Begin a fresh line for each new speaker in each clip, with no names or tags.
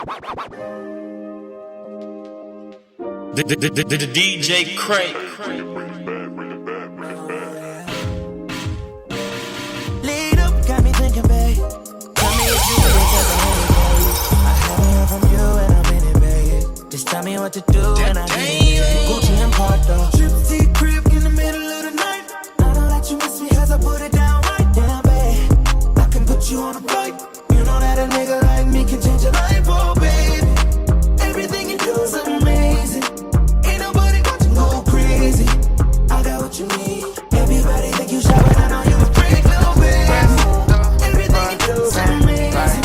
The DJ Crank.
Lead up, got me thinking, babe. Tell me if you really got the hate, I haven't heard from you and I'm in it, babe. Just tell me what to do and I need it. Gucci and Prada. Trip to crib in the middle of the night. I know that you miss me as I put it down right down, babe. I can put you on a flight. You know that a nigga like me can change your life, oh, baby. Everything you do is amazing. Ain't nobody got to go crazy. I got what you need. Everybody think you shy, but I know you a freak, little baby. Everything you do is amazing.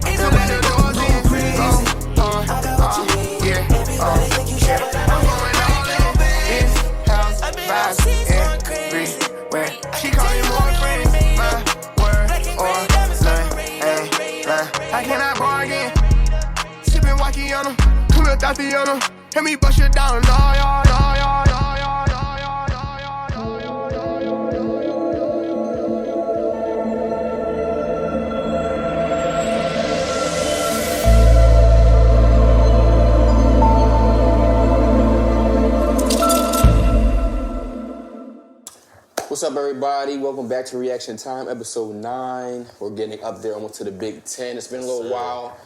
Ain't nobody got to go crazy. I got what you need. Everybody think you shy, but I know you a freak, little baby. I've been on scenes going crazy.
She call you boyfriend, my word or line. I cannot bargain. Sippin' Wakiana, cool with Tatiana. Help me bust it down, nah, y'all, nah, y'all, nah, y'all, nah, y'all, nah, y'all, nah, y'all.
What's up, everybody? Welcome back to Reaction Time, episode 9. We're getting up there almost to the Big 10. It's been a little while.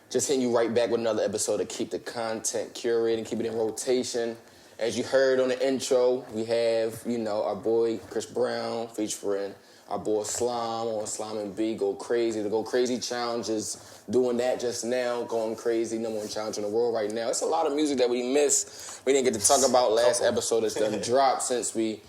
Just hitting you right back with another episode to keep the content curated and keep it in rotation. As you heard on the intro, we have, our boy Chris Brown featuring our boy Slime on Slime and B, Go Crazy. The Go Crazy Challenge is doing that just now, going crazy, number one challenge in the world right now. It's a lot of music that we missed. We didn't get to talk about last episode that's done dropped since the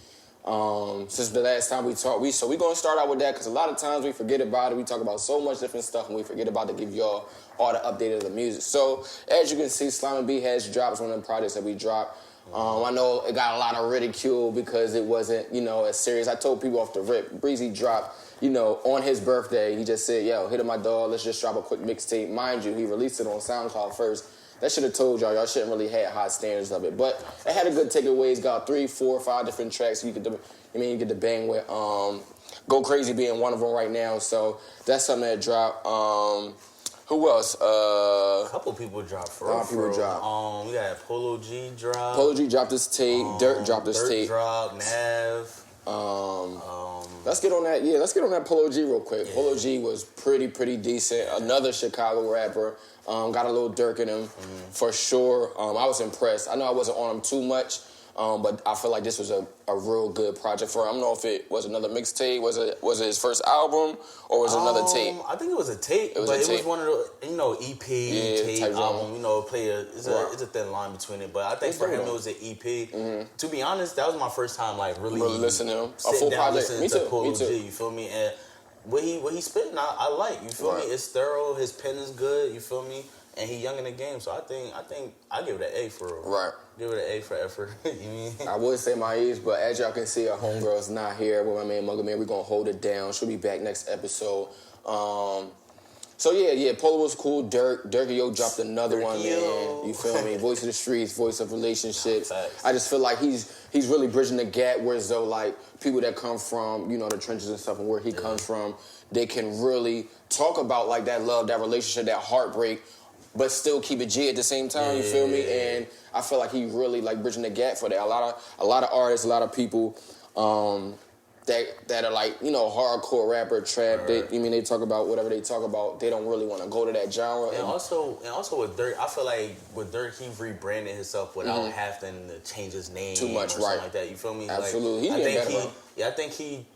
last time we talked. So we're going to start out with that because a lot of times we forget about it. We talk about so much different stuff and we forget about to give y'all all the update of the music. So as you can see, Slime and B has dropped one of the projects that we dropped. I know it got a lot of ridicule because it wasn't, as serious. I told people off the rip, Breezy dropped, on his birthday. He just said, yo, hit up my dog, let's just drop a quick mixtape. Mind you, he released it on SoundCloud first. That should have told y'all shouldn't really have high standards of it. But it had a good takeaways, got 3, 4, 5 different tracks you get to bang with. Go Crazy being one of them right now. So that's something that dropped. Who else?
A couple people dropped.
A lot of people dropped.
We got Polo G dropped.
Polo G dropped his tape. Dirt dropped his tape.
Dirt dropped. Nav.
Let's get on that. Yeah, let's get on that Polo G real quick. Yeah. Polo G was pretty decent. Another Chicago rapper. Got a little Dirk in him, for sure. I was impressed. I know I wasn't on him too much, but I feel like this was a real good project for him. I don't know if it was another mixtape, was it his first album, or was it another tape?
I think it was a tape, it was one of the, EP, tape album, it's a thin line between it, but I think for him it was an EP. To be honest, that was my first time, really
listening to him. A full project. Me too.
Polo G, you feel me? And what he spitting, I like, you feel me? It's thorough, his pen is good, you feel me? And he young in the game, so I think I give it an A for real. Right. Give it an A for effort. You mean?
I would say my age, but as y'all can see, our homegirl's not here with my man Mugga Man. We're gonna hold it down. She'll be back next episode. So yeah, Polo was cool. Dirk Yo dropped another one, man. You feel me? Voice of the streets, voice of relationships. I just feel like he's really bridging the gap, whereas though like people that come from, the trenches and stuff and where he comes from, they can really talk about like that love, that relationship, that heartbreak, but still keep it G at the same time, you feel me? And I feel like he really like bridging the gap for that. A lot of artists, a lot of people that are like, hardcore rapper, trap, they talk about whatever they talk about, they don't really want to go to that genre.
And also with Dirk, I feel like with Dirk, he rebranded himself without having to change his name
too much,
or something like that. You feel me?
Absolutely.
I think he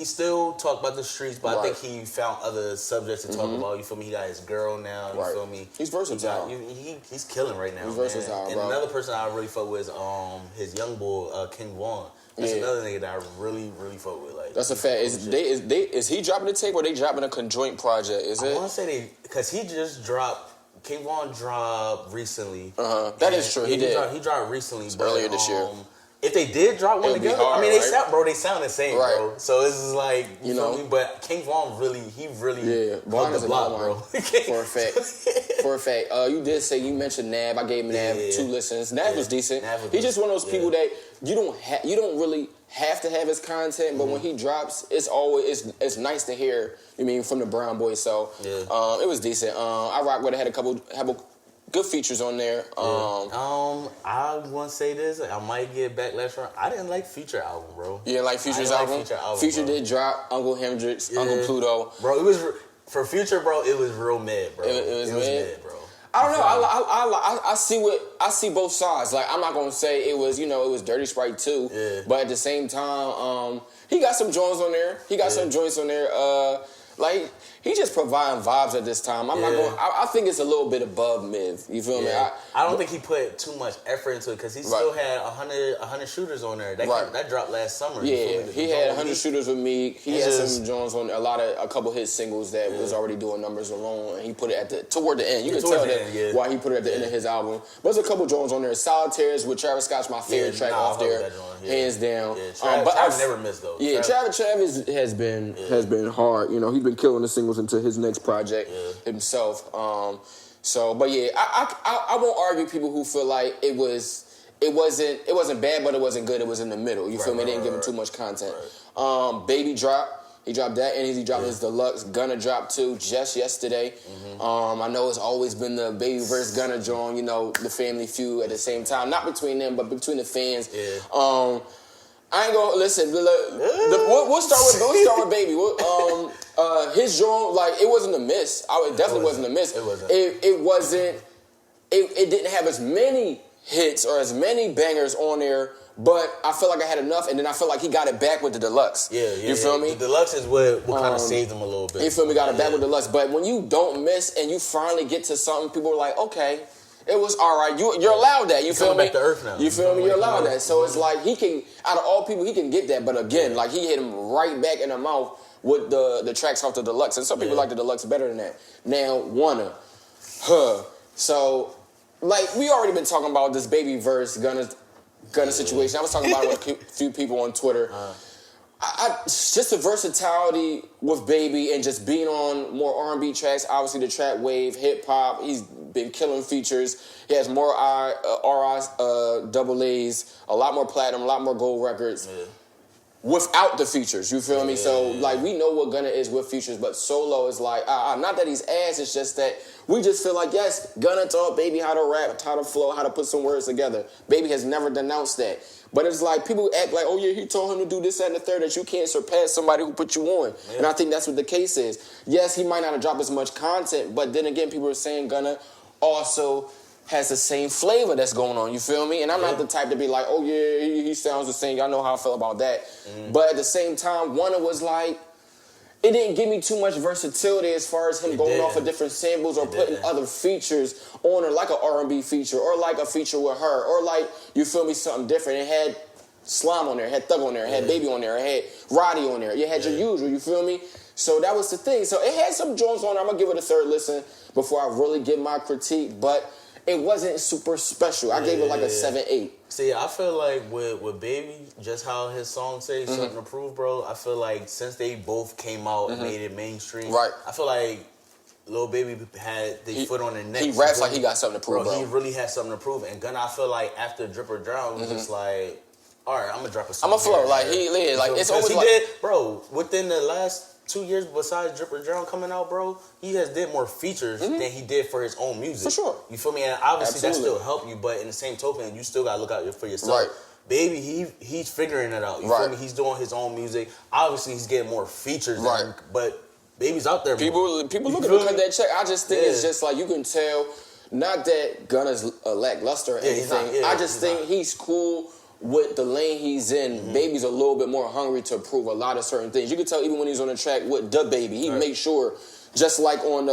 still talk about the streets, but I think he found other subjects to talk about. You feel me? He got his girl now. You feel me?
He's versatile.
He's killing right now.
He's versatile,
and another person I really fuck with is his young boy Gvng. That's another nigga that I really fuck with. Like,
that's a fact. Is he dropping a tape or they dropping a conjoint project? Is it?
I want to say because he just dropped. Gvng dropped recently.
That is true. He did.
He dropped recently.
Earlier this year.
If they did drop one together,
hard,
they sound the same, bro. So this is like, you know, me? But Gvng really
Vaughn is
the block, bro.
For a fact. You mentioned Nav. I gave Nav 2 listens. Nav was decent. He's just one of those people that you don't really have to have his content, but when he drops, it's nice to hear. I mean, from the Brown Boy. So it was decent. I rock with it. Had a couple good features on there.
I want to say this. I might get backlash from. I didn't like Future album, bro.
You didn't like Future's album? Future did drop. Uncle Hendrix, Uncle Pluto.
Bro, it was for Future, bro. It was real mad, bro.
It was mad,
bro.
I don't know. I see both sides. Like, I'm not gonna say it was Dirty Sprite too. Yeah. But at the same time, he got some joints on there. He got some joints on there. Like, he just providing vibes at this time. I'm not going. I think it's a little bit above mid. You feel me?
I don't think he put too much effort into it because he still had 100 shooters on there. That dropped last summer.
Yeah, he had 100 shooters with me. He had some joints on a couple hit singles that was already doing numbers alone, and he put it toward the end. You can tell that why he put it at the end of his album. But there's a couple joints on there. Solitaires with Travis Scott's my favorite track off there, hands down.
Yeah, but I've never missed though.
Yeah, Travis has been hard. You know, he's been killing the singles into his next project himself. But yeah, I won't argue people who feel like it wasn't bad, but it wasn't good. It was in the middle. You feel me? They didn't give him too much content. Baby dropped. He dropped that, and he dropped his deluxe. Gunna dropped too just yesterday. I know it's always been the Baby versus Gunna joint. You know, the family feud at the same time, not between them, but between the fans. I ain't gonna listen. We'll start with Baby. His joint, like, it wasn't a miss. It definitely wasn't a miss.
It wasn't.
It wasn't. It didn't have as many hits or as many bangers on there, but I feel like I had enough, and then I feel like he got it back with the deluxe. You feel me?
The deluxe is what kind of saved him a little bit.
You feel me? Got it back with the deluxe, but when you don't miss and you finally get to something, people are like, okay. It was all right. You're allowed that. You feel me?
Back to earth now.
You feel me? You're allowed that. So it's like he can, out of all people, he can get that. But again, like, he hit him right back in the mouth with the tracks off the deluxe. And some people like the deluxe better than that. Now, Wanna. So, like, we already been talking about this Baby verse Gunna situation. I was talking about it with a few people on Twitter. Just the versatility with Baby and just being on more R&B tracks. Obviously, the trap wave, hip hop. He's been killing features. He has more RIs, double A's, a lot more platinum, a lot more gold records. Without the features, you feel me? So, like, we know what Gunna is with features, but solo is like, not that he's ass, it's just that we just feel like, yes, Gunna taught Baby how to rap, how to flow, how to put some words together. Baby has never denounced that. But it's like, people act like, oh yeah, he told him to do this, that, and the third, that you can't surpass somebody who put you on. And I think that's what the case is. Yes, he might not have dropped as much content, but then again, people are saying Gunna also has the same flavor that's going on, you feel me? And I'm not the type to be like, oh yeah, he sounds the same. Y'all know how I feel about that. But at the same time, Wanna was like, it didn't give me too much versatility as far as him going off of different samples or putting other features on her, like an R&B feature or like a feature with her or like, you feel me, something different. It had Slime on there, it had Thug on there, it had Baby on there, it had Roddy on there, it had your usual, you feel me? So that was the thing. So it had some joints on there. I'm going to give it a third listen before I really give my critique, but it wasn't super special. I gave it like a 7-8.
See, I feel like with Baby, just how his song says something to prove, bro, I feel like since they both came out and made it mainstream, I feel like Lil Baby had their foot on their neck.
He raps like he got something to prove, bro.
He really had something to prove. And Gunna, I feel like after Drip or Drown, was just like, all right, I'm going to drop a song.
I'm going to flow. Like, it's always
he
like...
did, bro, within the last 2 years, besides Drip or Drown coming out, bro, he has did more features than he did for his own music.
For sure.
You feel me? And obviously that still help you, but in the same token, you still gotta look out for yourself.
Right.
Baby, he's figuring it out. You feel me? He's doing his own music. Obviously, he's getting more features. But Baby's out there.
People looking to cut that check. I just think it's just like, you can tell, not that Gunna's lackluster or anything. I just think he's cool with the lane he's in. Baby's a little bit more hungry to prove a lot of certain things. You can tell even when he's on the track with the Baby, he makes sure, just like on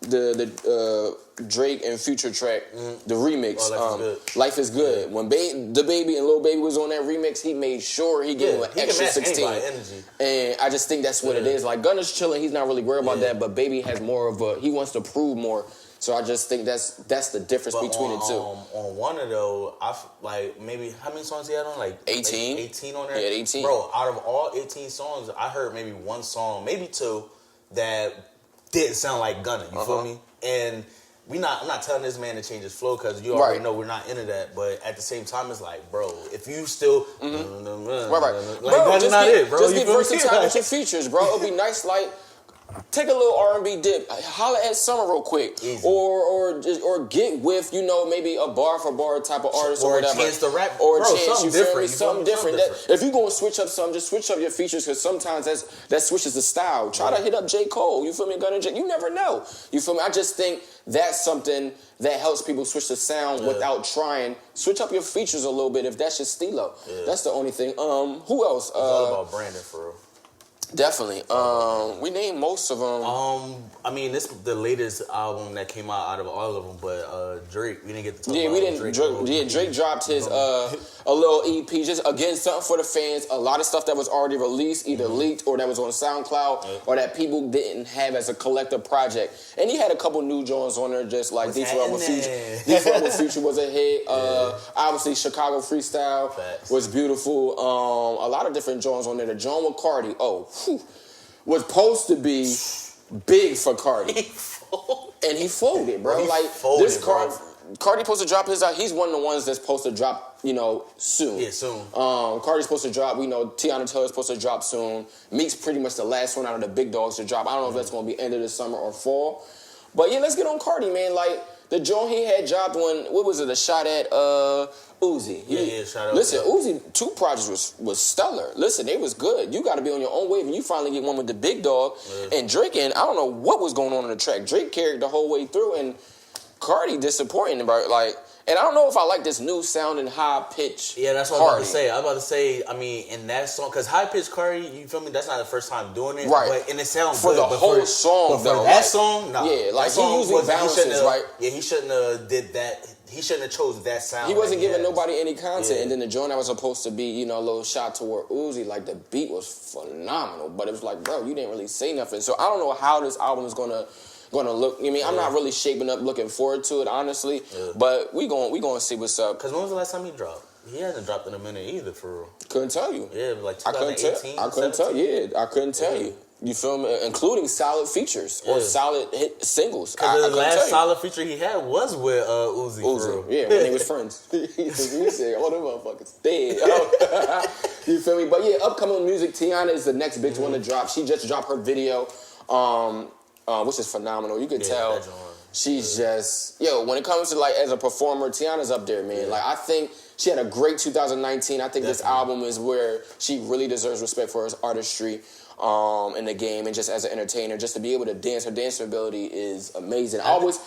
the Drake and Future track, the remix, Life is Good. When the Baby and Lil Baby was on that remix, he made sure he gave him an extra 16. And I just think that's what it is. Like, Gunna's chilling, he's not really worried about that, but Baby has more of he wants to prove more. So I just think that's the difference between the two.
On Wanna though, like, maybe how many songs he had on? Like
18.
Like 18 on there.
Yeah, 18.
Bro, out of all 18 songs, I heard maybe one song, maybe two, that didn't sound like Gunna. You feel me? And I'm not telling this man to change his flow because you already know we're not into that. But at the same time, it's like, bro, if you still, that's not it, bro.
Just get versatile with your features, bro. It'll be nice, like. Take a little R&B dip. Holla at Summer real quick, or get with maybe a bar for bar type of artist or whatever.
A chance to rap,
or
bro,
a chance
something different.
Something different. If you gonna switch up something, just switch up your features because sometimes that switches the style. Try to hit up J. Cole. You feel me? Gunna J. You never know. You feel me? I just think that's something that helps people switch the sound without trying. Switch up your features a little bit if that's your stilo. Yeah. That's the only thing. Who else?
It's all about Brandon for real.
Definitely. We named most of them.
I mean, this is the latest album that came out of all of them, but Drake, we didn't get to talk about
we didn't. Drake dropped his a little EP, just again something for the fans. A lot of stuff that was already released, either leaked or that was on SoundCloud, or that people didn't have as a collective project. And he had a couple new joints on there, just like Deep Throat with Future. Deep Throat with Future was a hit. Obviously, Chicago Freestyle was beautiful. A lot of different joints on there. The joint with Cardi, was supposed to be big for Cardi. And he folded, bro. Cardi supposed to drop his out. He's one of the ones that's supposed to drop, soon.
Yeah, soon.
Cardi's supposed to drop. We know Tiana Taylor's supposed to drop soon. Meek's pretty much the last one out of the big dogs to drop. I don't know if that's going to be end of the summer or fall. But yeah, let's get on Cardi, man. Like, the joint he had dropped a shot at Uzi.
Shout out.
Listen, Uzi, 2 projects was stellar. Listen, they was good. You got to be on your own wave, and you finally get one with the big dog. And Drake, I don't know what was going on the track. Drake carried the whole way through, and Cardi disappointing, bro. Like, and I don't know if I like this new sound and high pitch.
Yeah, that's what I'm about to say. I mean, in that song, because high pitch Cardi, you feel me? That's not the first time doing it,
right?
But and it sounds
for
good,
the whole song, though.
For that song, nah.
Yeah, like he usually balances, right?
Yeah, he shouldn't have did that. He shouldn't have chose that sound.
He wasn't giving nobody any content, and then the joint that was supposed to be, a little shot toward Uzi, like the beat was phenomenal, but it was like, bro, you didn't really say nothing. So I don't know how this album is gonna look. I'm not really shaping up, looking forward to it, honestly. But we gonna see what's up.
Cause when was the last time he dropped? He hasn't dropped in a minute either, for real.
Couldn't tell you.
Yeah, like 2018.
I couldn't tell. Yeah, I couldn't tell you. You feel me? Including solid features or solid hit singles.
Because the last solid feature he had was with Uzi. For real.
Yeah, when they was friends. He said, "Oh, them motherfuckers dead." You feel me? But yeah, upcoming music. Tiana is the next big one to drop. She just dropped her video, which is phenomenal. You can tell she's just when it comes to like as a performer, Tiana's up there, man. Like I think she had a great 2019. I think this album is where she really deserves respect for her artistry. In the game and just as an entertainer, just to be able to dance, her dancing ability is amazing. What was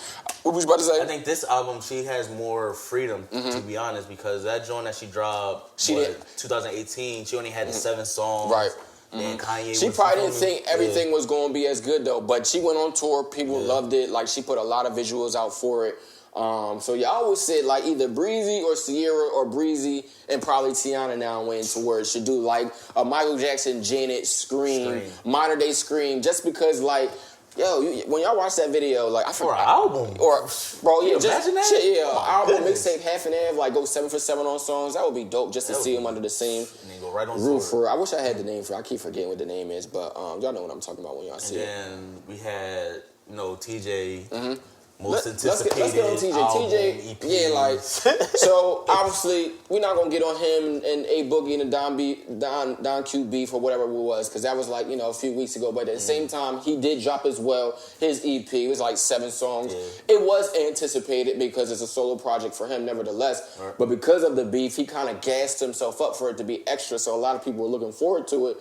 you about to say?
I think this album, she has more freedom, to be honest, because that joint that she dropped, 2018, she only had 7 songs.
Right.
And Kanye
she probably didn't think everything was going to be as good, though, but she went on tour, people loved it, like she put a lot of visuals out for it. So I always said like either Breezy or Sierra or Breezy and probably Tiana now went towards should do like a Michael Jackson, Janet, Scream, modern day Scream, just because like when y'all watch that video, like I forgot,
or an album,
or bro,
just imagine that?
Shit, album, mixtape, half and half, like go 7 for 7 on songs. That would be dope just to see them under the same roof. For I wish I had the name for. I keep forgetting what the name is, but y'all know what I'm talking about when y'all see it.
And then we had TJ.
Let's get on TJ. TJ, yeah, like, so obviously we're not gonna get on him and A Boogie and the Don Q beef or whatever it was, because that was like a few weeks ago. But at the same time, he did drop as well his EP. It was like 7 songs. It was anticipated because it's a solo project for him, nevertheless. Right. But because of the beef, he kind of gassed himself up for it to be extra. So a lot of people were looking forward to it.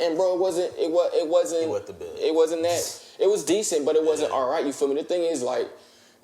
And bro, it wasn't that. It was decent, but it wasn't all right. You feel me? The thing is, like,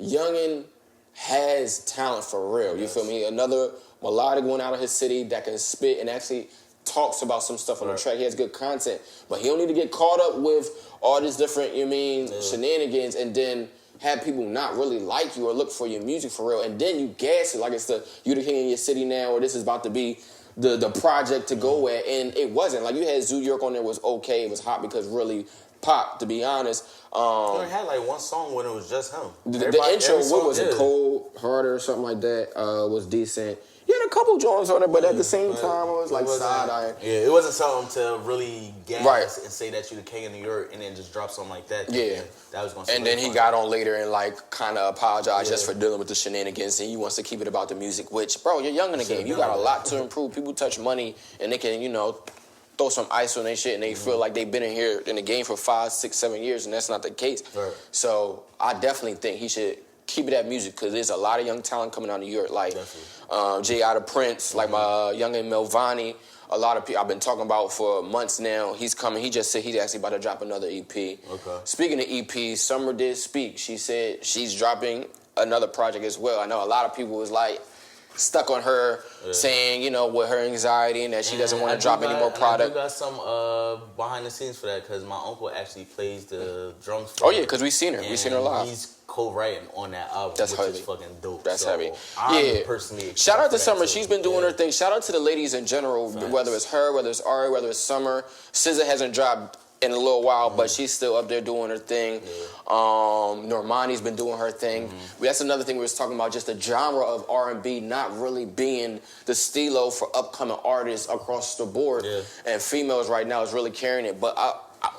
Youngin has talent for real. You feel me? Another melodic one out of his city that can spit and actually talks about some stuff on the track. He has good content, but he don't need to get caught up with all this different, shenanigans, and then have people not really like you or look for your music for real, and then you gas it like it's you the king in your city now, or this is about to be the project to go at, and it wasn't. Like, you had Zoo York on there, was okay, it was hot because really pop, to be honest.
He only had like 1 song when it was just him.
The intro, what was it, Cold Harder or something like that, was decent. Yeah, had a couple joints on it, but at the same time, it was like side-eye.
Yeah, it wasn't something to really gas
Right.
and say that you the king of New York and then just drop something like that.
Yeah.
That was going
And then he got on later and like kind of apologized just for dealing with the shenanigans, and he wants to keep it about the music, which, bro, you're young in the game. You got a lot to improve. People touch money and they can, you know, throw some ice on their shit and they feel like they've been in here in the game for 5, 6, 7 years, and that's not the case.
Right.
So I definitely think he should keep it at music, because there's a lot of young talent coming out of New York, like Jay Outta Prince, like my youngin' Melvani. A lot of people I've been talking about for months now. He's coming. He just said he's actually about to drop another EP. Okay. Speaking of EPs, Summer did speak. She said she's dropping another project as well. I know a lot of people was like stuck on her saying, you know, with her anxiety and that she doesn't want to drop any more product.
I got some behind the scenes for that, because my uncle actually plays the drums for
Oh, yeah, because we seen her. We seen her live.
He's co-writing on that album,
That's
which
heavy.
is fucking dope.
That's
so
heavy.
I'm personally excited.
Shout out to
for
Summer.
that too.
She's been doing her thing. Shout out to the ladies in general, whether it's her, whether it's Ari, whether it's Summer. SZA hasn't dropped in a little while, but she's still up there doing her thing. Normani's been doing her thing. That's another thing we was talking about, just the genre of R&B not really being the stilo for upcoming artists across the board. And females right now is really carrying it. But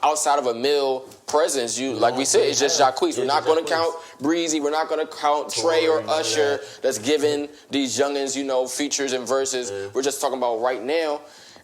outside of a male presence, like we said, it's just Jacquees. We're not going to count Breezy. We're not going to count Trey or Usher that's giving these youngins, you know, features and verses. We're just talking about right now.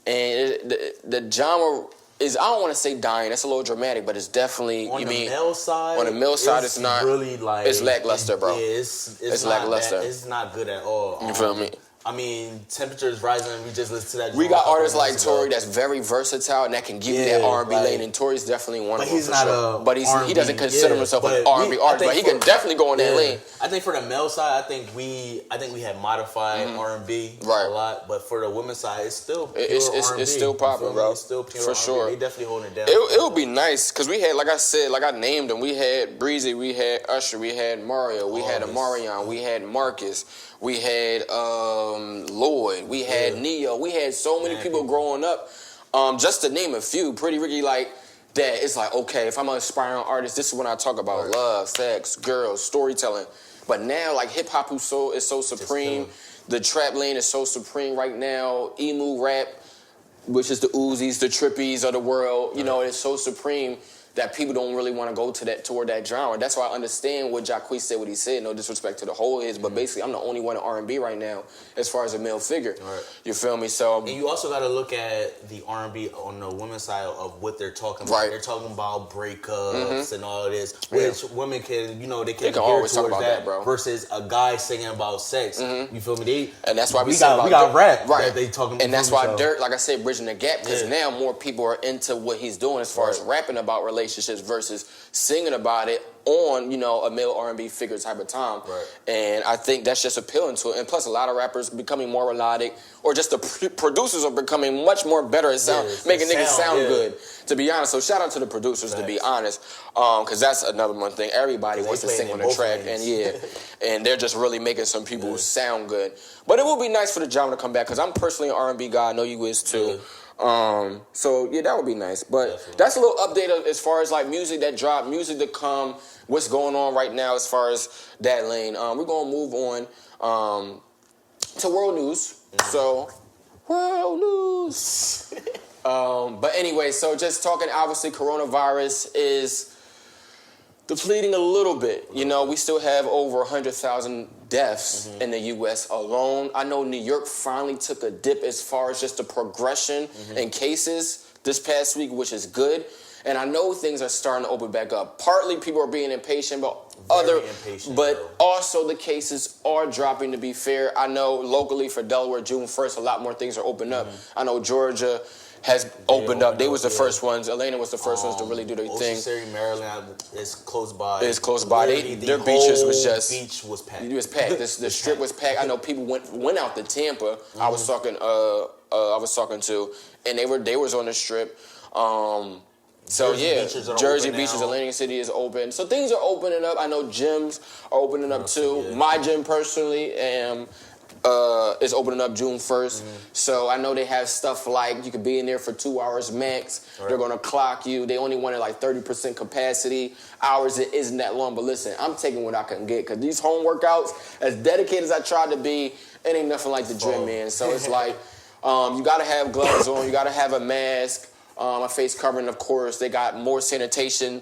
And the genre is, I don't want to say dying. That's a little dramatic, but it's definitely,
on the male side,
it's not
really like,
it's lackluster, bro.
Yeah, it's
lackluster.
It's not good at all.
You feel me?
I mean, temperatures rising. We just listened to that.
We got artists like Tory that's very versatile and that can give you that R&B lane, and Tory's definitely one of them.
But he's not a
But he doesn't consider himself an R&B artist, but he can definitely go in that lane.
I think for the male side, I think we had modified R&B a lot, but for the women's side, it's still pure R&B.
It's still popping, bro.
It's still pure
for
R&B.
sure.
They definitely holding it down.
It would be nice because we had, like I said, like I named them. We had Breezy, we had Usher, we had Mario, we had Amarion, we had Marcus, we had Lloyd, we had Neo, we had so many people growing up. Just to name a few, Pretty Ricky, like that. It's like, okay, if I'm an aspiring artist, this is when I talk about love, sex, girls, storytelling. But now, like hip hop is so supreme. The trap lane is so supreme right now. Emu rap, which is the Uzis, the Trippies of the world, you know, it's so supreme that people don't really want to go toward that genre. That's why I understand what Jacquees said, what he said. No disrespect to the whole is, but basically I'm the only one in R&B right now as far as a male figure. You feel me? So,
and you also got to look at the R&B on the women's side of what they're talking about. They're talking about breakups and all of this, which women can, you know, they can
always talk about that, bro.
Versus a guy singing about sex. You feel me?
And that's why we
got rap that they talking about.
And that's why Dirt, like I said, bridging the gap, because now more people are into what he's doing as far as rapping about relationships versus singing about it on, you know, a male R&B figure type of time. And I think that's just appealing to it. And plus, a lot of rappers becoming more melodic, or just the producers are becoming much more better at making niggas sound good, to be honest. So shout out to the producers, to be honest, because that's another one thing. Everybody wants to sing on the track, and they're just really making some people sound good. But it would be nice for the genre to come back, because I'm personally an R&B guy. I know you is too. So yeah, that would be nice. But that's a little update as far as like music that dropped, music to come, what's going on right now as far as that lane. We're gonna move on to world news. So world news. But anyway, so just talking, obviously coronavirus is depleting a little bit. You know, we still have over 100,000 deaths in the U.S. alone. I know New York finally took a dip as far as just the progression in cases this past week, which is good. And I know things are starting to open back up. Partly people are being impatient, but also the cases are dropping, to be fair. I know locally for Delaware, June 1st, a lot more things are opening up. I know Georgia has opened up. They was the first ones. Atlanta was the first ones to really do their thing.
Ocean Maryland is close by.
It's close by. Their beaches was just...
beach was packed.
It was packed. The strip was packed. I know people went out to Tampa. I was talking to, and they was on the strip. Jersey beaches, Atlantic City is open. So things are opening up. I know gyms are opening up too. My gym personally, is opening up June 1st. So I know they have stuff like you could be in there for 2 hours max. Right. They're going to clock you. They only wanted like 30% capacity. Hours, it isn't that long. But listen, I'm taking what I can get because these home workouts, as dedicated as I tried to be, it ain't nothing like the gym, man. So it's like you got to have gloves on. You got to have a mask, a face covering, of course. They got more sanitation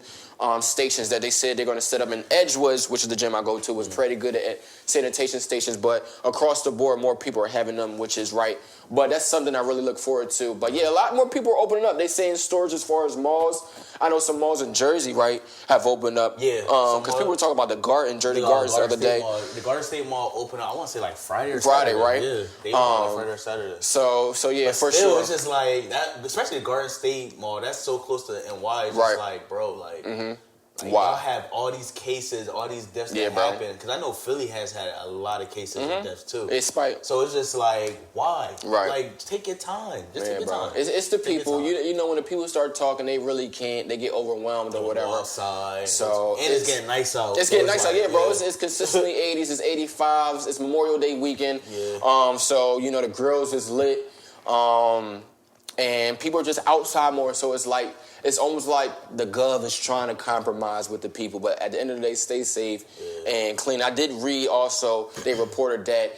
stations that they said they're going to set up in Edgewood, which is the gym I go to, was pretty good at sanitation stations. But across the board, more people are having them, which is right. But that's something I really look forward to. But yeah, a lot more people are opening up. They say in stores as far as malls. I know some malls in Jersey, right, have opened up. Yeah. Because people were talking about the Garden, Jersey Gardens the other day.
The Garden State Mall opened up, I want to say like Friday or
Saturday.
Right?
Yeah.
They opened up Friday or Saturday.
So yeah,
but
for
still,
sure.
It's just like that, especially the Garden State Mall. That's so close to NY. It's just like, bro, like. Like, y'all have all these cases, all these deaths that happen. Because I know Philly has had a lot of cases of deaths too.
It's spite.
So it's just like, why?
Right.
Like, take your time. Just take your time.
It's the people. You know, when the people start talking, they really can't. They get overwhelmed or whatever.
Outside.
So
it's getting nice out.
It's getting nice out, yeah, bro. It's consistently 80s. It's 85s. It's Memorial Day weekend. Yeah. So you know the grills is lit. And people are just outside more. So it's like. It's almost like the gov is trying to compromise with the people, but at the end of the day, stay safe and clean. I did read also, they reported that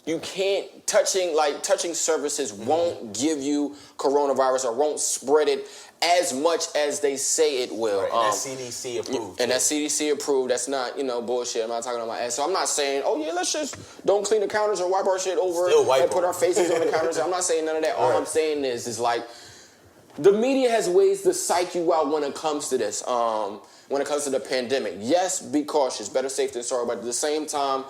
you can't, touching surfaces won't give you coronavirus or won't spread it as much as they say it will.
Right, and that's CDC approved.
And that's CDC approved. That's not, bullshit. I'm not talking about my ass. So I'm not saying, oh yeah, let's just don't clean the counters or wipe our shit over and put our faces on the counters. I'm not saying none of that. All I'm saying is like, the media has ways to psych you out when it comes to this, when it comes to the pandemic. Yes, be cautious. Better safe than sorry. But at the same time,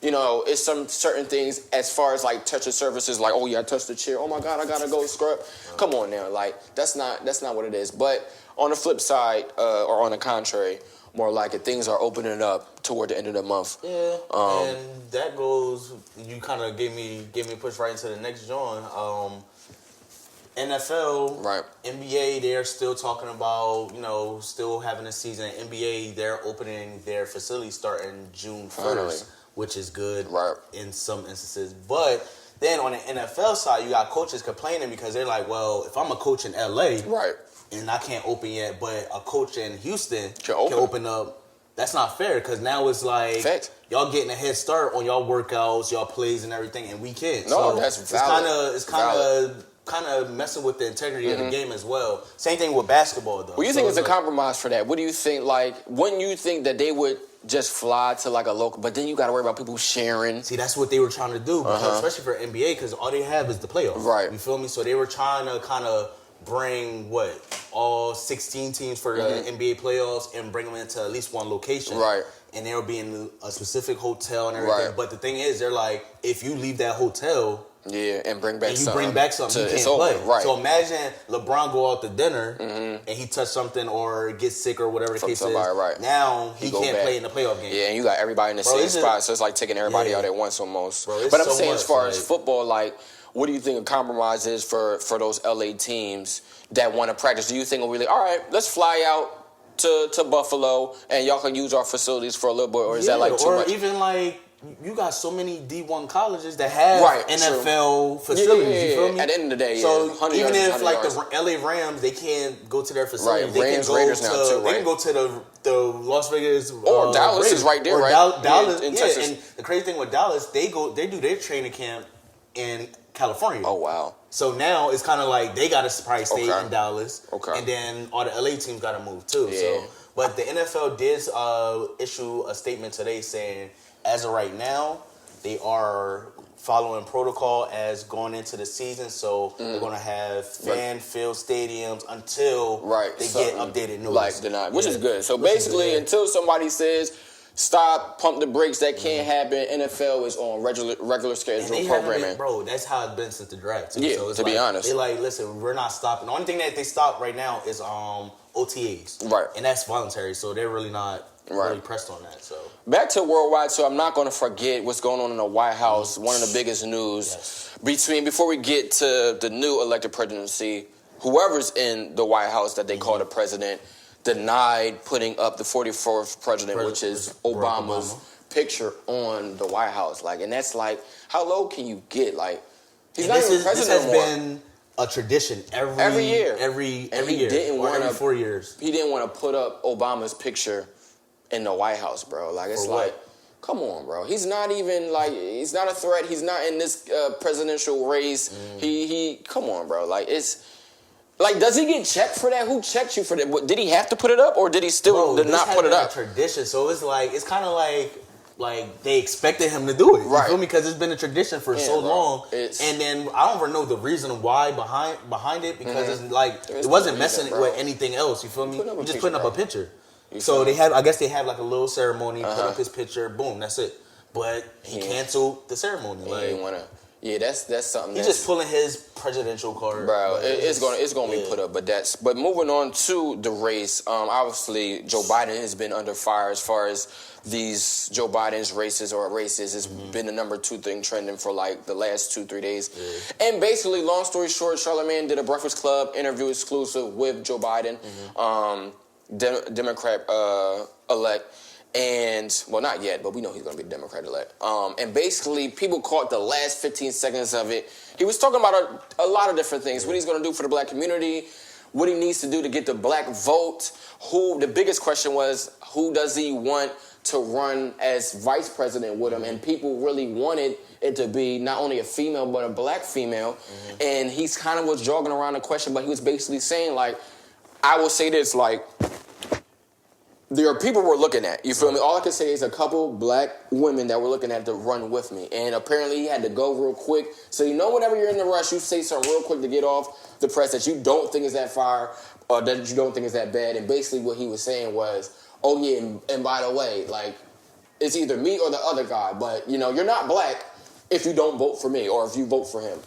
it's some certain things as far as like touching surfaces, like, oh yeah, I touched the chair. Oh my God, I gotta go scrub. Come on now, like that's not what it is. But on the flip side, or on the contrary, more like it, things are opening up toward the end of the month.
Yeah, and that goes. You kind of gave me push right into the next joint. NFL, right? NBA, they're still talking about, still having a season. NBA, they're opening their facility starting June 1st, which is good in some instances. But then on the NFL side, you got coaches complaining because they're like, well, if I'm a coach in LA, and I can't open yet, but a coach in Houston can open up, that's not fair because now it's like y'all getting a head start on y'all workouts, y'all plays and everything, and we can't.
No, so that's valid.
It's kind of messing with the integrity of the game as well. Same thing with basketball, though.
Well, you think it's a compromise for that? What do you think? Like, wouldn't you think that they would just fly to like a local? But then you got to worry about people sharing.
See, that's what they were trying to do, because, especially for NBA, because all they have is the playoffs. Right. You feel me? So they were trying to kind of bring all 16 teams for the NBA playoffs and bring them into at least one location. Right. And they'll be in a specific hotel and everything. Right. But the thing is, they're like, if you leave that hotel.
Yeah, and bring back something.
You can't play. Right. So imagine LeBron go out to dinner and he touch something or gets sick or whatever the case is. Right. Now he can't play in the playoff game.
Yeah, and you got everybody in the same spot, so it's like taking everybody out at once almost. But I'm saying as far as football, like, what do you think a compromise is for those LA teams that want to practice? Do you think we'll be like, all right, let's fly out to Buffalo and y'all can use our facilities for a little bit, or is that like too much?
Or even like, you got so many D1 colleges that have NFL facilities. You feel me?
At the end of the day,
so even if like the LA Rams, they can't go to their facilities. They
Rams, Raiders now too.
They can go to the Las Vegas
or Dallas Raiders. Is right there, right?
Dallas, in Texas. And the crazy thing with Dallas, they do their training camp in California.
Oh wow!
So now it's kind of like they got to probably stay in Dallas, and then all the LA teams got to move too. Yeah. So, but the NFL did issue a statement today saying, as of right now, they are following protocol as going into the season. So they're going to have fan-filled stadiums until they get updated news.
Which is good. So basically, until somebody says, stop, pump the brakes, that can't happen, NFL is on regular schedule programming.
Bro, that's how it's been since the draft, too.
Yeah,
so it's
to be honest.
They're like, listen, we're not stopping. The only thing that they stop right now is OTAs. Right. And that's voluntary, so they're really not really pressed on that. So
back to worldwide, so I'm not going to forget what's going on in the White House. One of the biggest news before we get to the new elected presidency, whoever's in the White House that they call the president denied putting up the 44th president, which is Obama's picture on the White House. Like, and that's like, how low can you get? Like, he's not
this
even president
has
anymore.
been a tradition every
year.
every year,
didn't
or every 4 years.
He didn't want to put up Obama's picture in the White House, bro. Like, it's like, come on, bro. He's not even like, he's not a threat. He's not in this presidential race. He come on, bro. Like, it's like, does he get checked for that? Who checked you for that? What, did he have to put it up, or did he still not put it up?
This has been a tradition, so it's kind of like they expected him to do it. You feel me? Because it's been a tradition for so long. And then I don't even know the reason why behind it, because it's like it wasn't messing with anything else. You feel me? You're just putting up a picture. So I guess they had like a little ceremony, put up his picture, boom, that's it. But he canceled the ceremony.
He didn't want to. Yeah, that's something.
He's just pulling his presidential card,
bro. It's gonna be put up, but moving on to the race. Obviously, Joe Biden has been under fire as far as these Joe Biden's races. It's been the number 2 thing trending for like the last 2-3 days. And basically, long story short, Charlamagne did a Breakfast Club interview exclusive with Joe Biden, Democrat elect. And, well, not yet, but we know he's going to be Democrat-elect. And basically, people caught the last 15 seconds of it. He was talking about a lot of different things. What he's going to do for the black community, what he needs to do to get the black vote. The biggest question was, who does he want to run as vice president with him? And people really wanted it to be not only a female, but a black female. And he's kind of was jogging around the question, but he was basically saying, like, I will say this, like, there are people we're looking at. You feel me? All I can say is a couple black women that we're looking at to run with me. And apparently he had to go real quick. So whenever you're in the rush, you say something real quick to get off the press that you don't think is that fire or that you don't think is that bad. And basically what he was saying was, oh yeah, and by the way, like, it's either me or the other guy. But, you're not black if you don't vote for me or if you vote for him.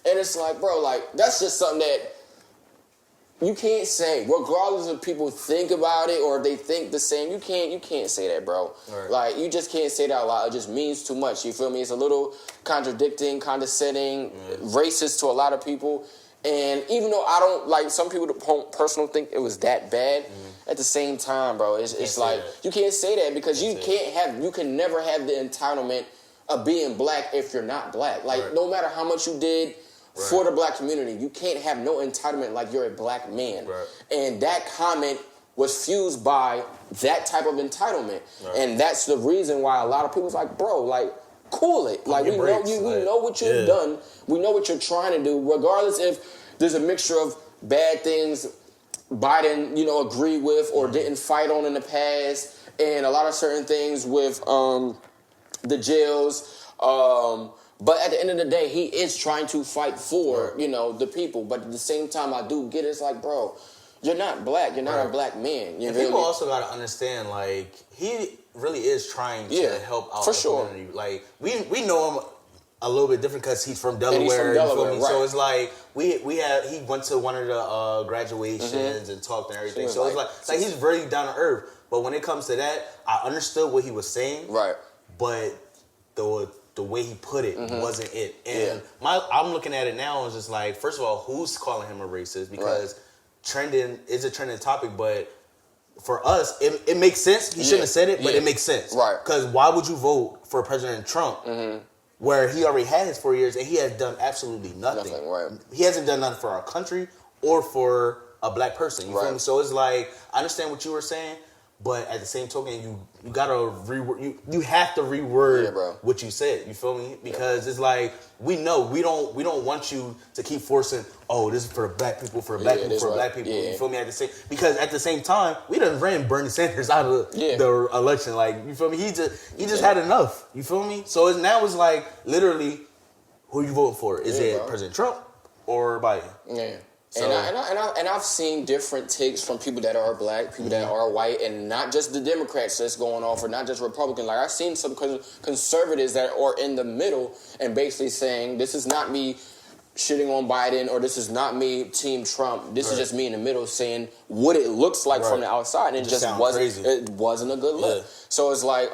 And it's like, bro, like, that's just something that you can't say, regardless if people think about it or if they think the same. You can't say that, bro. Right. Like, you just can't say that out loud. It just means too much. You feel me? It's a little contradicting, condescending, racist to a lot of people. And even though I don't, like, some people personally think it was that bad, at the same time, bro, it's like, you can't say that because you can never have the entitlement of being black if you're not black. Like, no matter how much you did for the black community, you can't have no entitlement like you're a black man. Right. And that comment was fused by that type of entitlement. Right. And that's the reason why a lot of people's like, bro, like, cool it. Like, we know what you've done. We know what you're trying to do, regardless if there's a mixture of bad things Biden, agreed with or didn't fight on in the past, and a lot of certain things with the jails. But at the end of the day, he is trying to fight for, the people. But at the same time, I do get it. It's like, bro, you're not black. You're not a black man.
And people also got to understand, like, he really is trying to help out the community. Like, we know him a little bit different because he's from Delaware. Right. So it's like, he went to one of the graduations and talked and everything. So it's like he's really down to earth. But when it comes to that, I understood what he was saying. Right. But the way he put it wasn't it. And I'm looking at it now and it's just like, first of all, who's calling him a racist? Because trending is a trending topic, but for us, it makes sense. He shouldn't have said it, but it makes sense. Right. Because why would you vote for President Trump where he already had his 4 years and he has done absolutely nothing? He hasn't done nothing for our country or for a black person. You feel me? So it's like, I understand what you were saying, but at the same token, you gotta reword. You have to reword what you said. You feel me? Because it's like, we know we don't want you to keep forcing. Oh, this is for black people, for black people, for black people. You feel me? Because at the same time, we done ran Bernie Sanders out of the election. Like, you feel me? He just had enough. You feel me? So now it's like, literally, who you voting for? Is it President Trump or Biden? Yeah. So, and I've seen different takes from people that are black, people that are white, and not just the Democrats that's going off, or not just Republican. Like, I've seen some conservatives that are in the middle and basically saying, this is not me shitting on Biden, or this is not me Team Trump. This is just me in the middle saying what it looks like from the outside. And it just wasn't a good look. So it's like,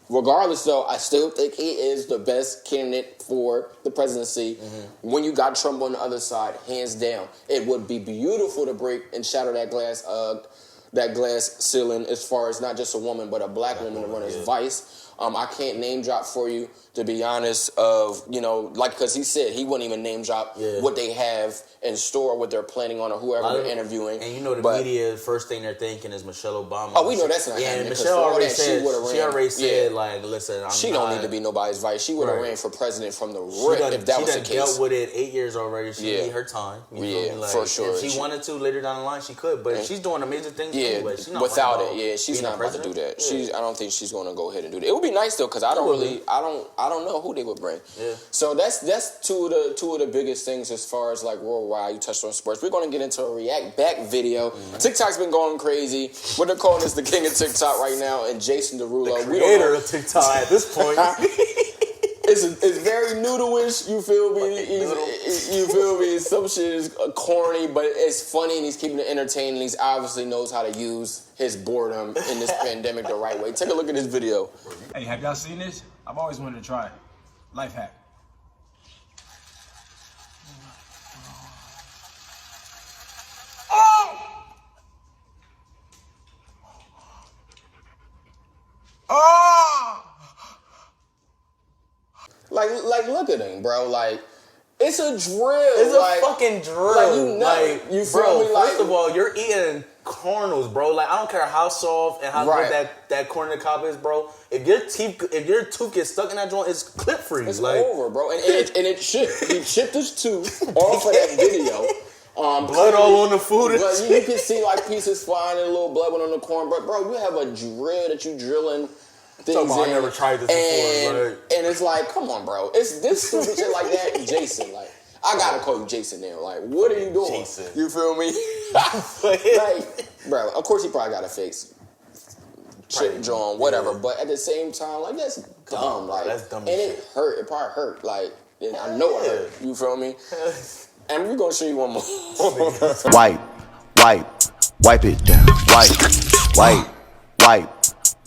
regardless, though, I still think he is the best candidate for the presidency. When you got Trump on the other side, hands down, it would be beautiful to break and shatter that glass ceiling as far as not just a woman, but a black woman to run as vice.
I can't name drop for you, to be honest, of, you know, like, because he said he wouldn't even name drop what they have in store, what they're planning on, or whoever they're interviewing.
And you know the media, first thing they're thinking is Michelle Obama.
Oh, we know that's not happening.
And Michelle already said,
she already
said, like, listen,
she don't need to be nobody's vice. She would have ran for president from the rip if that was the case.
She dealt with it 8 years already. She need her time. You feel me? Like,
for sure.
If she wanted to later down the line, she could. But she's doing amazing things anyway. She's not
without it, she's not about to do that. I don't think she's going to go ahead and do that. It would be nice though, because I don't know who they would bring. Yeah. So that's two of the biggest things as far as like worldwide. You touched on sports. We're going to get into a react back video. TikTok's been going crazy. What they're calling this the king of TikTok right now, and Jason Derulo,
the creator of TikTok at this point.
It's very noodle-ish, you feel me? You feel me? Some shit is corny, but it's funny, and he's keeping it entertaining. He obviously knows how to use his boredom in this pandemic the right way. Take a look at this video.
Hey, have y'all seen this? I've always wanted to try it. Life hack.
Like, look at him, bro. Like, it's a drill.
It's a fucking drill.
Like, you know, you feel
bro,
me? Like,
first of all, you're eating corners, bro. Like, I don't care how soft and how good that corn of the cob is, bro. If your tooth gets stuck in that joint, it's clip free.
It's
like,
over, bro. And it chipped. He chipped his tooth off of that video.
Blood all on the food.
But you can see like pieces flying and a little blood went on the corn. But bro, you have a drill that you drilling things in.
I never tried this before.
And it's like, come on, bro. It's this stupid shit like that, Jason. Like, I gotta call you Jason now. Like, what are you doing?
Jason.
You feel me? Like, bro, of course he probably got a face. Chip John, whatever. But at the same time, like, that's dumb. Like,
that's dumb.
And it hurt. It probably hurt. Like, and I know it hurt. You feel me? And we're gonna show you one more.
Wipe it down. Wipe it down.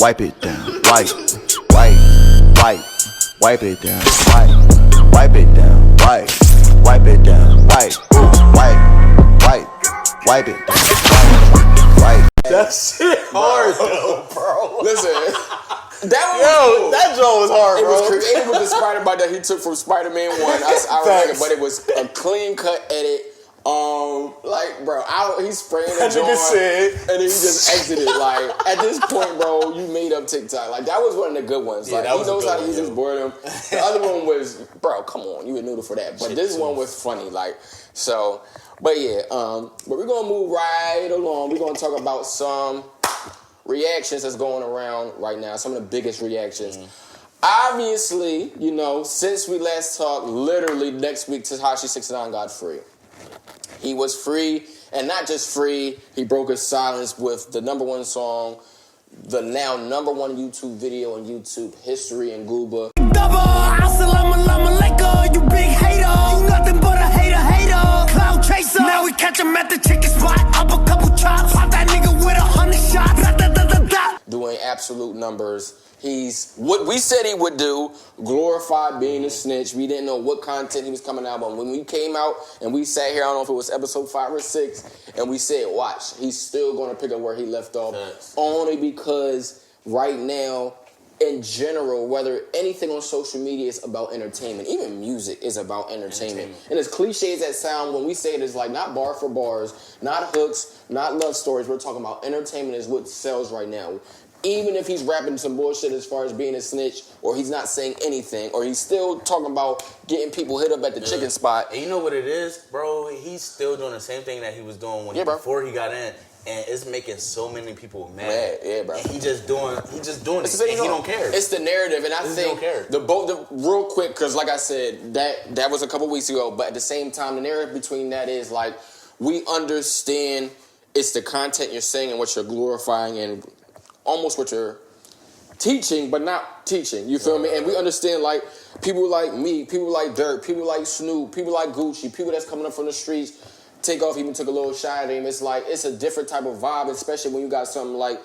Wipe it down. Wipe it down. Wipe it down. Wipe it down.
That shit hard though, bro.
Listen.
That joke was hard,
it
bro.
It was created with the Spider bite that he took from Spider-Man 1. I remember, but it was a clean cut edit. Like, bro, he's spraying the joint, and then he just exited. Like, at this point, bro, you made up TikTok. Like, that was one of the good ones. Like, he knows how to use his boredom. The other one was, bro, come on, you a noodle for that. But this one was funny. Like, so, but yeah, but we're gonna move right along. We're gonna talk about some reactions that's going around right now. Some of the biggest reactions. Obviously, you know, since we last talked, literally next week, Tekashi 6ix9ine got free. He was free, and not just free, he broke his silence with the #1 song, the now #1 YouTube video in YouTube history in Gooba.
You big hater, you nothing but a hater. Cloud chaser, now we catch him at the chicken spot. Up a couple chops, pop that nigga with 100 shots.
Doing absolute numbers. He's what we said he would do, glorify being a snitch. We didn't know what content he was coming out on. When we came out and we sat here, I don't know if it was episode 5 or 6, and we said, watch, he's still going to pick up where he left off. Yes. Only because right now, in general, whether anything on social media is about entertainment, even music is about entertainment. And as cliche as that sound, when we say it, it's like not bar for bars, not hooks, not love stories. We're talking about entertainment is what sells right now. Even if he's rapping some bullshit as far as being a snitch, or he's not saying anything, or he's still talking about getting people hit up at the chicken spot.
And you know what it is, bro? He's still doing the same thing that he was doing before he got in. And it's making so many people mad.
Yeah, bro.
And he just doing it. And he don't care.
It's the narrative, and I think the real quick, because like I said, that was a couple weeks ago, but at the same time, the narrative between that is like, we understand it's the content you're saying and what you're glorifying and almost what you're teaching, but not teaching. You feel me? And we understand, like, people like me, people like Dirk, people like Snoop, people like Gucci, people that's coming up from the streets. Takeoff even took a little shot at him. It's like, it's a different type of vibe, especially when you got something like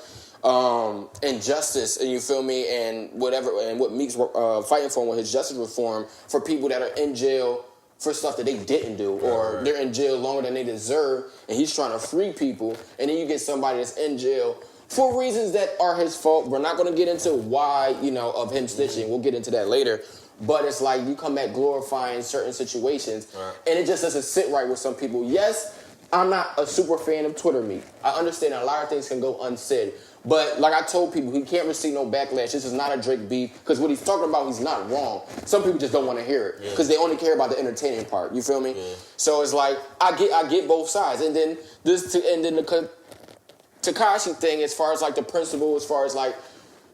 injustice, and you feel me, and whatever, and what Meek's fighting for with his justice reform for people that are in jail for stuff that they didn't do, or they're in jail longer than they deserve, and he's trying to free people, and then you get somebody that's in jail for reasons that are his fault. We're not going to get into why, of him snitching. We'll get into that later. But it's like you come at glorifying certain situations, and it just doesn't sit right with some people. Yes, I'm not a super fan of Twitter me. I understand a lot of things can go unsaid. But like I told people, he can't receive no backlash. This is not a Drake beef, because what he's talking about, he's not wrong. Some people just don't want to hear it because they only care about the entertaining part. You feel me? Yeah. So it's like I get both sides, and then the Tekashi thing, as far as like the principle, as far as like,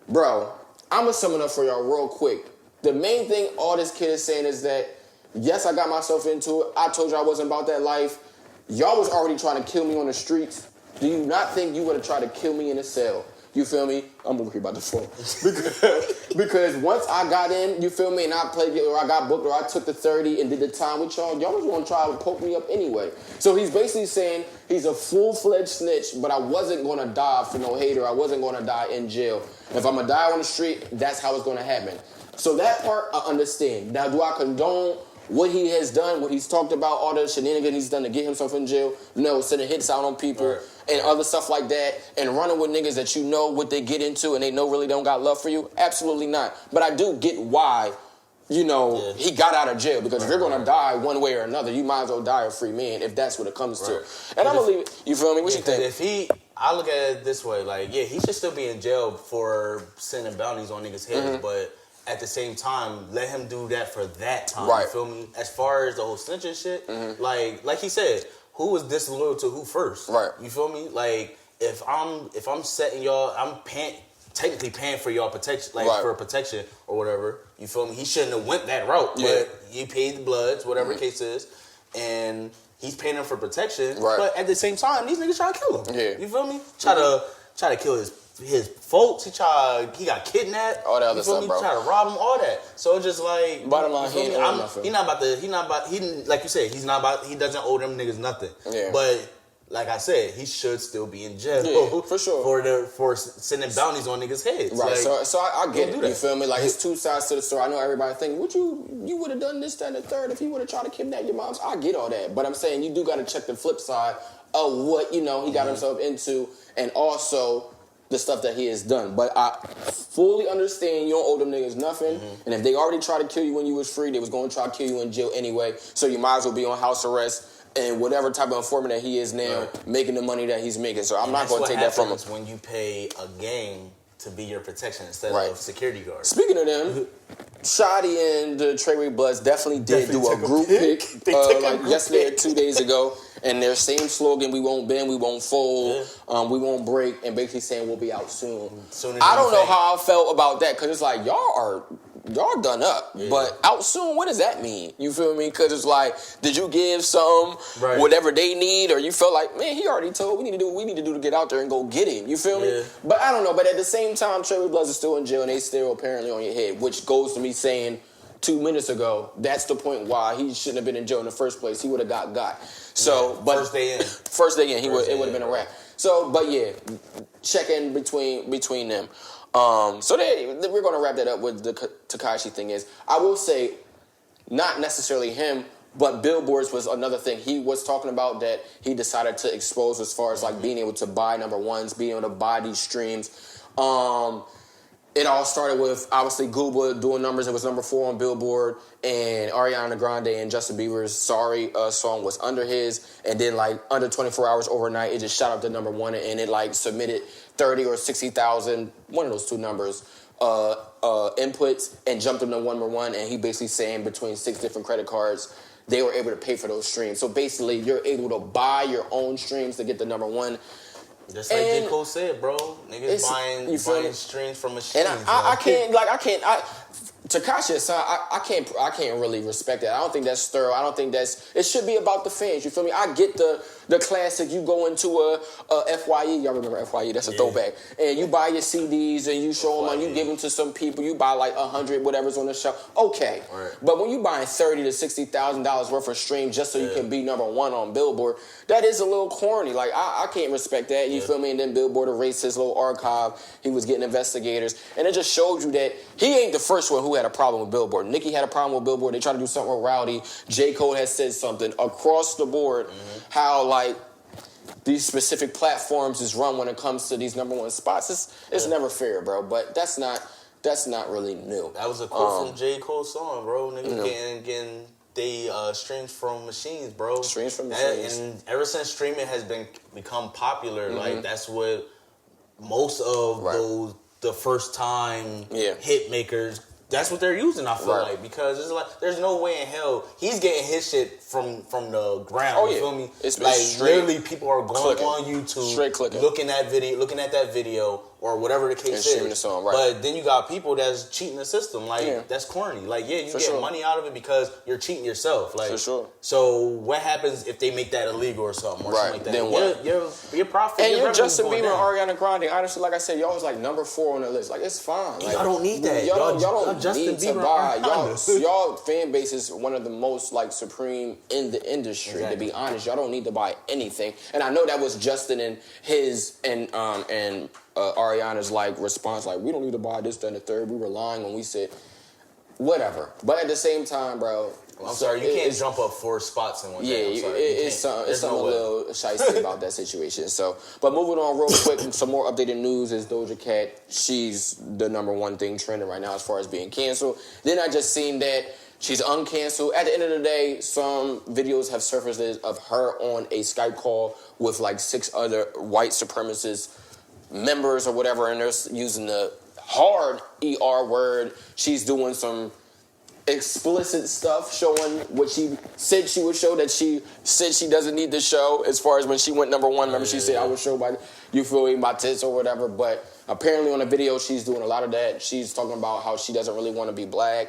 bro, I'm gonna sum it up for y'all real quick. The main thing all this kid is saying is that, yes, I got myself into it. I told you I wasn't about that life. Y'all was already trying to kill me on the streets. Do you not think you would have tried to kill me in a cell? You feel me? I'm gonna worry about the phone. because once I got in, you feel me, and I played, or I got booked, or I took the 30 and did the time with y'all was gonna try to poke me up anyway. So he's basically saying he's a full-fledged snitch, but I wasn't gonna die for no hater. I wasn't gonna die in jail. If I'm gonna die on the street, that's how it's gonna happen. So that part I understand. Now, do I condone what he has done, what he's talked about, all the shenanigans he's done to get himself in jail? No, sending hits out on people and other stuff like that, and running with niggas that you know what they get into and they know really don't got love for you? Absolutely not. But I do get why, he got out of jail, because if you're going to die one way or another, you might as well die a free man if that's what it comes to. And I'm going to leave it. You feel me? What you think?
I look at it this way, like, yeah, he should still be in jail for sending bounties on niggas' heads, but at the same time, let him do that for that time. You feel me? As far as the whole snitching shit, like he said, who was disloyal to who first? You feel me? Like, if I'm setting y'all, I'm technically paying for y'all protection, for protection or whatever. You feel me? He shouldn't have went that route, but he paid the bloods, whatever the case is, and he's paying them for protection. But at the same time, these niggas try to kill him. You feel me? Try to kill his folks. He got kidnapped. All that other stuff, bro. Try to rob him, all that. So it's just like, bottom line, he like you said, he doesn't owe them niggas nothing. But like I said, he should still be in jail.
For sure.
For sending bounties on niggas' heads.
Like, so I get it. You feel me? Like, it's two sides to the story. I know everybody thinking, you would have done this, that, and the third if he would have tried to kidnap your moms. I get all that. But I'm saying you do got to check the flip side of what, he got himself into, and also the stuff that he has done. But I fully understand you don't owe them niggas nothing. And if they already tried to kill you when you was free, they was going to try to kill you in jail anyway. So you might as well be on house arrest and whatever type of informant that he is now, making the money that he's making. So I'm not going to take that from him.
When you pay a gang to be your protection instead of security guards.
Speaking of them, Shotty and the Treyway Bloods definitely did do a group pic yesterday or 2 days ago. And their same slogan, we won't bend, we won't fold, we won't break, and basically saying we'll be out soon. I don't know how I felt about that, because it's like, y'all done up. But out soon, what does that mean? You feel me? Because it's like, did you give some whatever they need, or you felt like, man, he already told we need to do what we need to do to get out there and go get him. You feel me? But I don't know. But at the same time, Treyway Bloods is still in jail, and they still apparently on your head, which goes to me saying 2 minutes ago, that's the point why he shouldn't have been in jail in the first place. He would have got. So, but first day in, it would have been a wrap. So, but yeah, check in between them. So we're going to wrap that up with the Tekashi thing. Is I will say, not necessarily him, but billboards was another thing he was talking about that he decided to expose, as far as like being able to buy number ones, being able to buy these streams. It all started with, obviously, Gooba doing numbers. It was number 4 on Billboard, and Ariana Grande and Justin Bieber's Sorry song was under his, and then, like, under 24 hours overnight, it just shot up to number 1, and it, like, submitted 30 or 60,000, one of those two numbers, inputs, and jumped up to number 1, and he basically saying between 6 different credit cards, they were able to pay for those streams. So, basically, you're able to buy your own streams to get the number 1.
Just like J. Cole said, bro. Niggas buying streams from machines.
And I can't, Tekashi, I can't really respect that. I don't think that's thorough. I don't think it should be about the fans. You feel me? I get the classic, you go into a FYE, y'all remember FYE, that's a throwback, and you buy your CDs and you show them, and you give them to some people, you buy like 100, whatever's on the shelf, okay. But when you buying $30,000 to $60,000 worth of stream just so you can be number 1 on Billboard, that is a little corny. Like, I can't respect that, you feel me? And then Billboard erased his little archive, he was getting investigators, and it just showed you that he ain't the first one who had a problem with Billboard. Nicki had a problem with Billboard, they tried to do something with Rowdy, J. Cole has said something across the board, how, like, these specific platforms is run when it comes to these number one spots. It's never fair, bro. But that's not really new.
That was a quote from J. Cole's song, bro. Niggas getting they streams from machines, bro.
Streams from machines.
And ever since streaming has become popular, like that's what most of those the first time hit makers. That's what they're using, I feel like, because it's like there's no way in hell he's getting his shit from the ground.
Oh,
you feel me?
It's
like literally,
straight
people are going
clicking.
on YouTube,
Straight clicking.
looking at that video, or whatever the case
streaming
is.
the song, right.
But then you got people that's cheating the system. Like that's corny. Like you
For
get
sure.
money out of it because you're cheating yourself. Like
For sure.
So what happens if they make that illegal or something? Or something like that?
Then what?
Your profit.
And
your
you're
revenue's
Justin
going
Bieber and
down.
Ariana Grande. Honestly, like I said, y'all was like number 4 on the list. Like, it's fine. Like,
Y'all don't need that.
Y'all don't
Justin
need to
Bieber
buy.
and Ariana.
Y'all fan base is one of the most like supreme in the industry.
Exactly.
To be honest, y'all don't need to buy anything. And I know that was Justin and his and Ariana's like response. Like, we don't need to buy this, that, and the third. We were lying when we said whatever. But at the same time, bro.
I'm sorry, you can't jump up 4 spots in one day.
It's something a little shiesty about that situation. So, but moving on real quick, some more updated news is Doja Cat. She's the number 1 thing trending right now as far as being canceled. Then I just seen that she's uncanceled. At the end of the day, some videos have surfaced of her on a Skype call with like 6 other white supremacist members or whatever, and they're using the hard ER word. She's doing some explicit stuff, showing what she said she would show, that she said she doesn't need to show, as far as when she went number 1. Remember, she said, I would show my, you feel me, my tits or whatever. But apparently on the video, she's doing a lot of that. She's talking about how she doesn't really want to be black.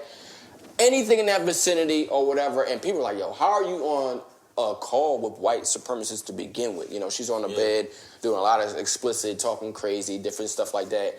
Anything in that vicinity or whatever. And people are like, yo, how are you on a call with white supremacists to begin with? You know, she's on the bed doing a lot of explicit, talking crazy, different stuff like that.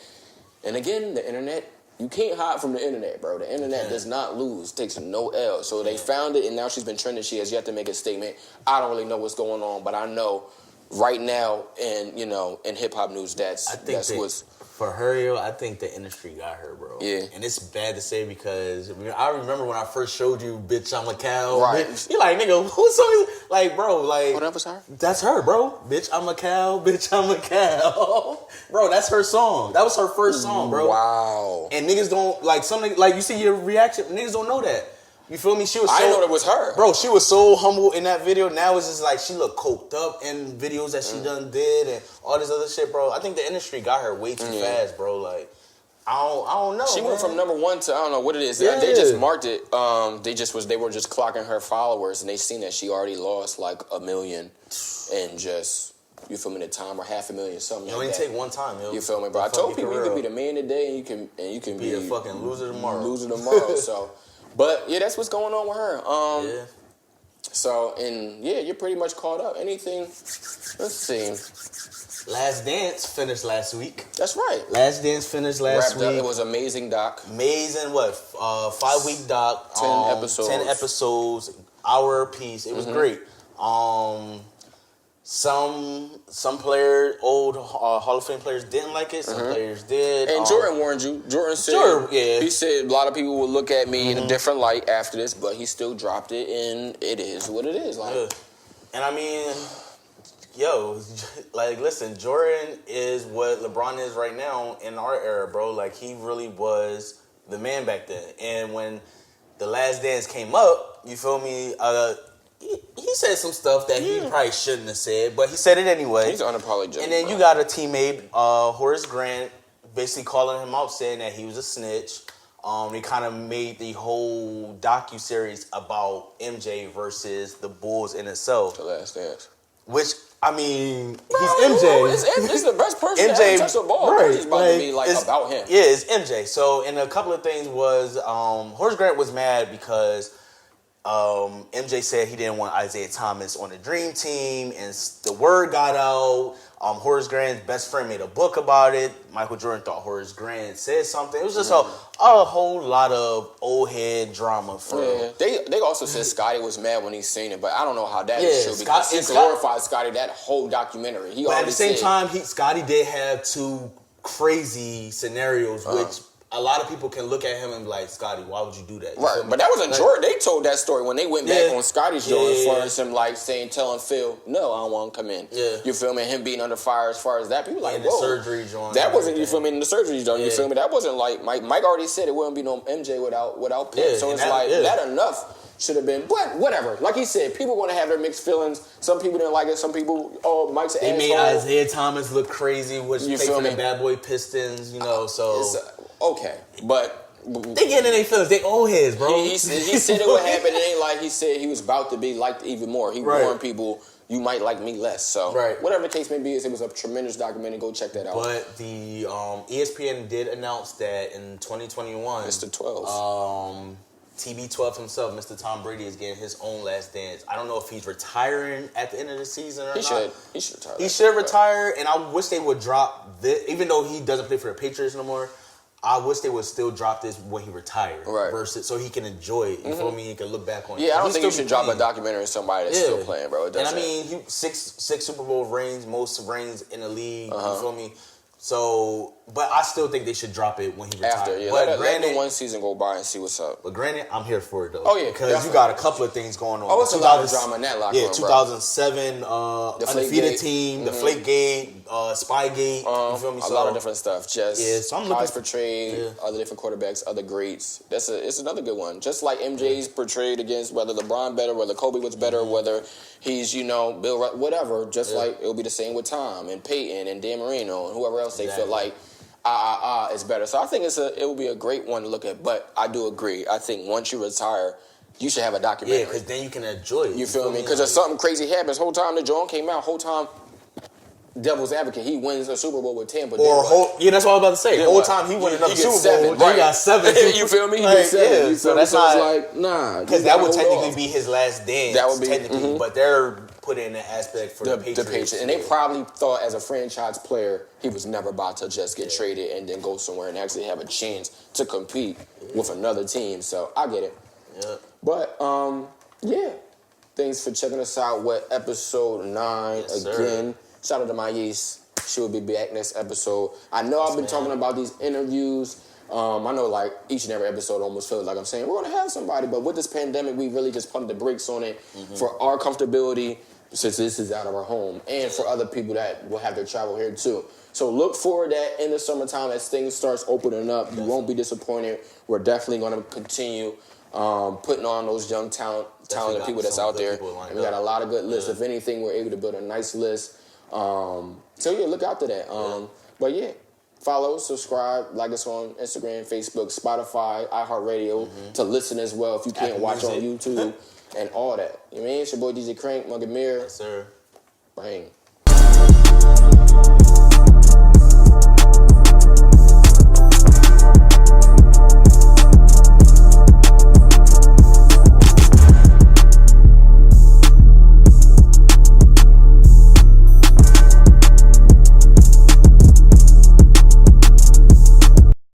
And again, the internet, you can't hide from the internet, bro. The internet does not lose, takes no L. So they found it, and now she's been trending. She has yet to make a statement. I don't really know what's going on, but I know right now in hip-hop news, that's what's...
For her, yo, I think the industry got her, bro.
Yeah.
And it's bad to say because I remember when I first showed you, bitch, I'm a cow.
Right.
Bitch. You like, nigga, who's song is... Like, bro, like...
Oh, that was her?
That's her, bro. Bitch, I'm a cow. Bitch, I'm a cow. Bro, that's her song. That was her first song, bro.
Wow.
And niggas don't, like, something, like, you see your reaction, niggas don't know that. You feel me? She was
I didn't know that was her.
Bro, she was so humble in that video. Now it's just like she looked coked up in videos that she done did and all this other shit, bro. I think the industry got her way too fast, bro. Like, I don't know.
She went from number 1 to I don't know what it is.
Yeah.
They just marked it. They were just clocking her followers, and they seen that she already lost like 1 million and just, you feel me, the time, or 500,000, something
It
like
only
that.
take one time, yo.
You feel me, bro? I told people you can be the man today, and you can
Be a fucking loser tomorrow.
So, but yeah, that's what's going on with her.
Yeah.
So, and yeah, you're pretty much caught up. Anything? Let's see.
Last Dance finished last week.
That's right.
Last Dance finished last
Wrapped
week.
up. It was amazing, doc.
Amazing, 5-week doc.
10 episodes.
10 episodes, hour a piece. It was great. Some players, old Hall of Fame players, didn't like it. Some players did.
And Jordan warned you. Jordan said, he said a lot of people will look at me in a different light after this, but he still dropped it, and it is what it is. Like,
and I mean, yo, like, listen, Jordan is what LeBron is right now in our era, bro. Like, he really was the man back then. And when The Last Dance came up, you feel me? He said some stuff that he probably shouldn't have said, but he said it anyway.
He's unapologetic.
And then you got a teammate, Horace Grant, basically calling him out, saying that he was a snitch. They kind of made the whole docuseries about MJ versus the Bulls in itself.
The Last Dance.
Which, I mean, he's MJ.
It's the best person
MJ,
to ever touch the ball.
right,
It's about to be like about him.
Yeah, it's MJ. So, and a couple of things was, Horace Grant was mad because MJ said he didn't want Isaiah Thomas on the Dream Team, and the word got out. Horace Grant's best friend made a book about it. Michael Jordan thought Horace Grant said something. It was just a whole lot of old head drama.
They also said Scotty was mad when he seen it, but I don't know how that is true because he glorified Scotty that whole documentary.
But at the same time, Scotty did have 2 crazy scenarios, which a lot of people can look at him and be like, Scotty, why would you do that?
Right, but that wasn't Jordan. They told that story when they went back on Scotty's show as far as him like telling Phil, no, I don't want to come in.
Yeah.
You feel me? Him being under fire as far as that. People like,
the
whoa.
surgery joint.
That wasn't, you feel me, in the surgery joint. You feel me? That wasn't like, Mike already said it wouldn't be no MJ without Pimp.
Yeah,
so it's that enough should have been, but whatever. Like he said, people want to have their mixed feelings. Some people didn't like it. Some people, Mike's an asshole.
They made Isaiah Thomas look crazy, which played for the Bad Boy Pistons, so.
Okay, but.
They getting in their feelings. They old heads, bro.
He said it would happen. It ain't like he said he was about to be liked even more. He warned people, you might like me less. So whatever the case may be, it was a tremendous documentary. Go check that out.
But the ESPN did announce that in 2021,
Mr. 12,
TB12 himself, Mr. Tom Brady, is getting his own last dance. I don't know if he's retiring at the end of the season or not.
He should retire.
He should retire, and I wish they would drop this, even though he doesn't play for the Patriots no more. I wish they would still drop this when he retired, versus so he can enjoy it. You feel me? He can look back on it.
Yeah, I don't think you should drop a documentary on somebody that's still playing, bro.
And I mean, six Super Bowl rings, most rings in the league. You feel me? So, but I still think they should drop it when he retires.
After,
but
let the one season go by and see what's up.
But granted, I'm here for it though.
Oh yeah,
because you got a couple of things going on.
Oh, it's a lot of drama in that locker room,
2007 undefeated team, the Flakegate, Spygate. You feel me?
A lot of different stuff. Just
so I'm
how it's portrayed, other different quarterbacks, other greats. It's another good one. Just like MJ's portrayed against whether LeBron better, whether Kobe was better, whether he's Bill, whatever. Just like it'll be the same with Tom and Peyton and Dan Marino and whoever else they feel like is better. So I think it will be a great one to look at. But I do agree. I think once you retire, you should have a documentary.
Yeah, because then you can enjoy it.
You feel me? Because if something crazy happens, whole time the joint came out, whole time devil's advocate, he wins a Super Bowl with Tampa.
That's what I was about to say. The whole time he won another Super Bowl. He got 7.
You feel me? He got 7.
Yeah, so that's not
like, nah.
Because that would technically be his last dance.
That would be
technically, but they're put in the aspect for the Patriots.
And they probably thought as a franchise player, he was never about to just get traded and then go somewhere and actually have a chance to compete with another team. So I get it.
Yeah.
But, thanks for checking us out with episode 9 again. Shout out to my Yeast. She will be back next episode. I know I've been talking about these interviews. I know like each and every episode almost feels like I'm saying we're going to have somebody, but with this pandemic, we really just pumped the brakes on it for our comfortability, since this is out of our home, and for other people that will have their travel here too. So look forward to that in the summertime as things starts opening up. You won't be disappointed. We're definitely going to continue putting on those young talented people that's out there. And we got a lot of good lists. If anything, we're able to build a nice list. So look out to that. But follow, subscribe, like us on Instagram, Facebook, Spotify, iHeartRadio to listen as well if you can't watch on YouTube and all that. You know what I mean? It's your boy DJ Crank, Muggy Mirror.
Yes, sir.
Bang.